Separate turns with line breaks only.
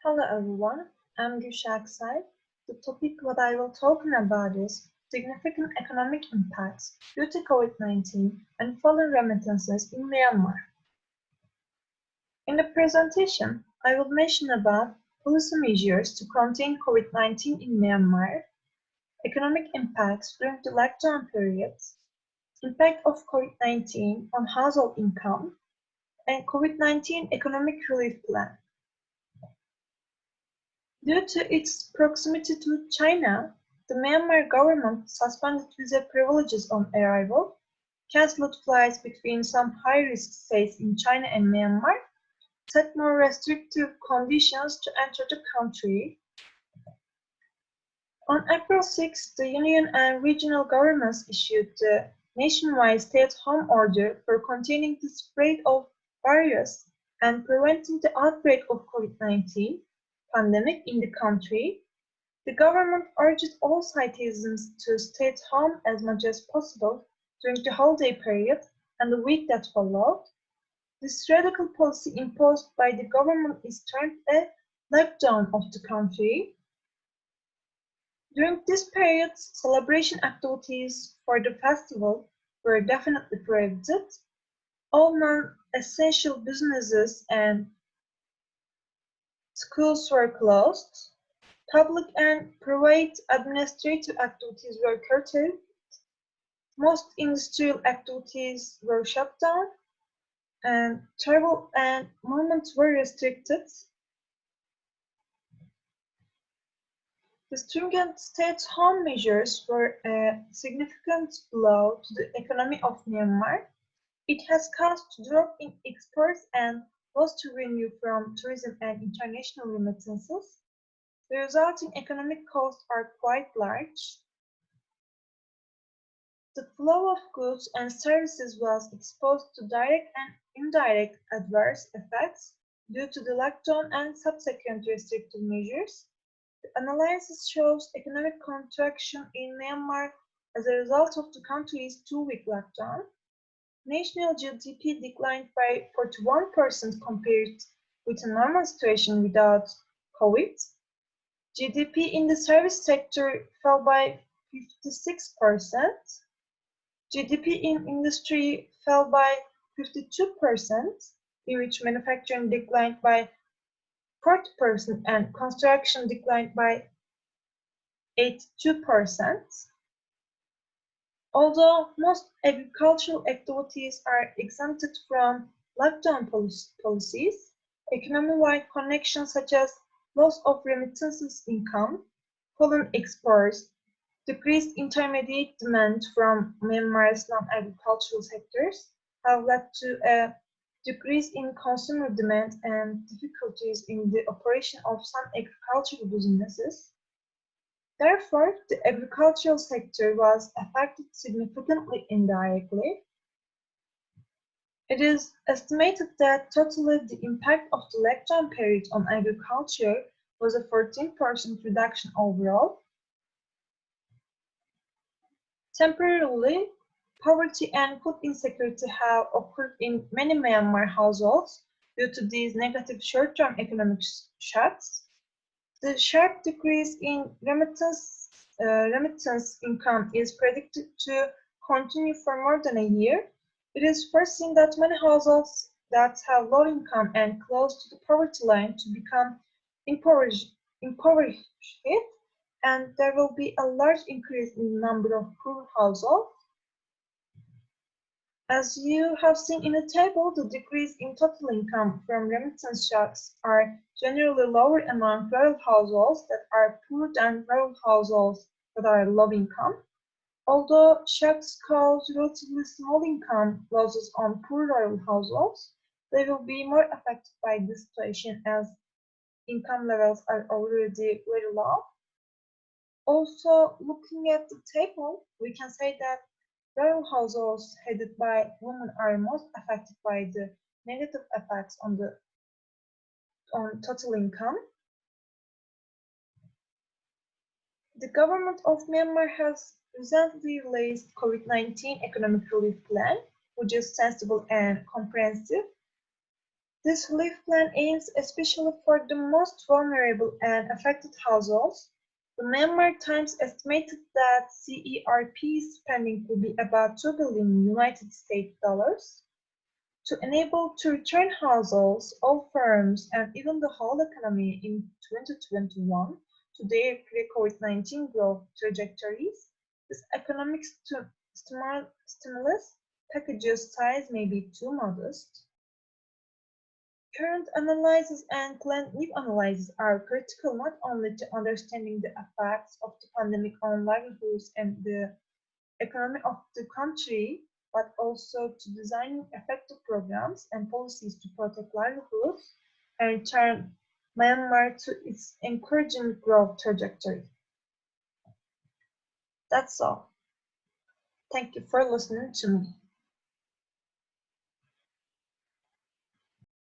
Hello everyone, I'm Gülşah Aksay. The topic what I will talking about is significant economic impacts due to COVID-19 and foreign remittances in Myanmar. In the presentation, I will mention about policy measures to contain COVID-19 in Myanmar, economic impacts during the lockdown periods, impact of COVID-19 on household income, and COVID-19 economic relief plan. Due to its proximity to China, the Myanmar government suspended visa privileges on arrival, cancelled flights between some high-risk states in China and Myanmar, set more restrictive conditions to enter the country. On April 6, the union and regional governments issued the nationwide stay-at-home order for containing the spread of virus and preventing the outbreak of COVID-19 pandemic in the country. The government urged all citizens to stay at home as much as possible during the holiday period and the week that followed. This radical policy imposed by the government is termed a lockdown of the country. During this period, celebration activities for the festival were definitely prohibited. All non-essential businesses and schools were closed. Public and private administrative activities were curtailed. Most industrial activities were shut down, and travel and movements were restricted. The stringent stay-at-home measures were a significant blow to the economy of Myanmar. It has caused a drop in exports and lost revenue from tourism and international remittances. The resulting economic costs are quite large. The flow of goods and services was exposed to direct and indirect adverse effects due to the lockdown and subsequent restrictive measures. The analysis shows economic contraction in Myanmar as a result of the country's two-week lockdown. National GDP declined by 41% compared with a normal situation without COVID. GDP in the service sector fell by 56%. GDP in industry fell by 52%, in which manufacturing declined by 40% and construction declined by 82%. Although most agricultural activities are exempted from lockdown policies, economy-wide connections such as loss of remittances income, fallen exports, decreased intermediate demand from Myanmar's non-agricultural sectors have led to a decrease in consumer demand and difficulties in the operation of some agricultural businesses. Therefore, the agricultural sector was affected significantly indirectly. It is estimated that totally the impact of the lockdown period on agriculture was a 14% reduction overall. Temporarily, poverty and food insecurity have occurred in many Myanmar households due to these negative short-term economic shocks. The sharp decrease in remittance income is predicted to continue for more than a year. It is foreseen that many households that have low income and close to the poverty line to become impoverished, and there will be a large increase in the number of poor households. As you have seen in the table, the decrease in total income from remittance shocks are generally lower among rural households that are poor than rural households that are low income. Although shocks cause relatively small income losses on poor rural households, they will be more affected by this situation as income levels are already very low. Also, looking at the table, we can say that rural households headed by women are most affected by the negative effects on total income. The government of Myanmar has recently released COVID-19 economic relief plan, which is sensible and comprehensive. This relief plan aims especially for the most vulnerable and affected households. The Myanmar Times estimated that CERP spending will be about 2 billion United States dollars to enable to return households, all firms, and even the whole economy in 2021 to their pre-COVID-19 growth trajectories. This economic stimulus package's size may be too modest. Current analysis and climate analysis are critical not only to understanding the effects of the pandemic on livelihoods and the economy of the country, but also to designing effective programs and policies to protect livelihoods and return Myanmar to its encouraging growth trajectory. That's all. Thank you for listening to me.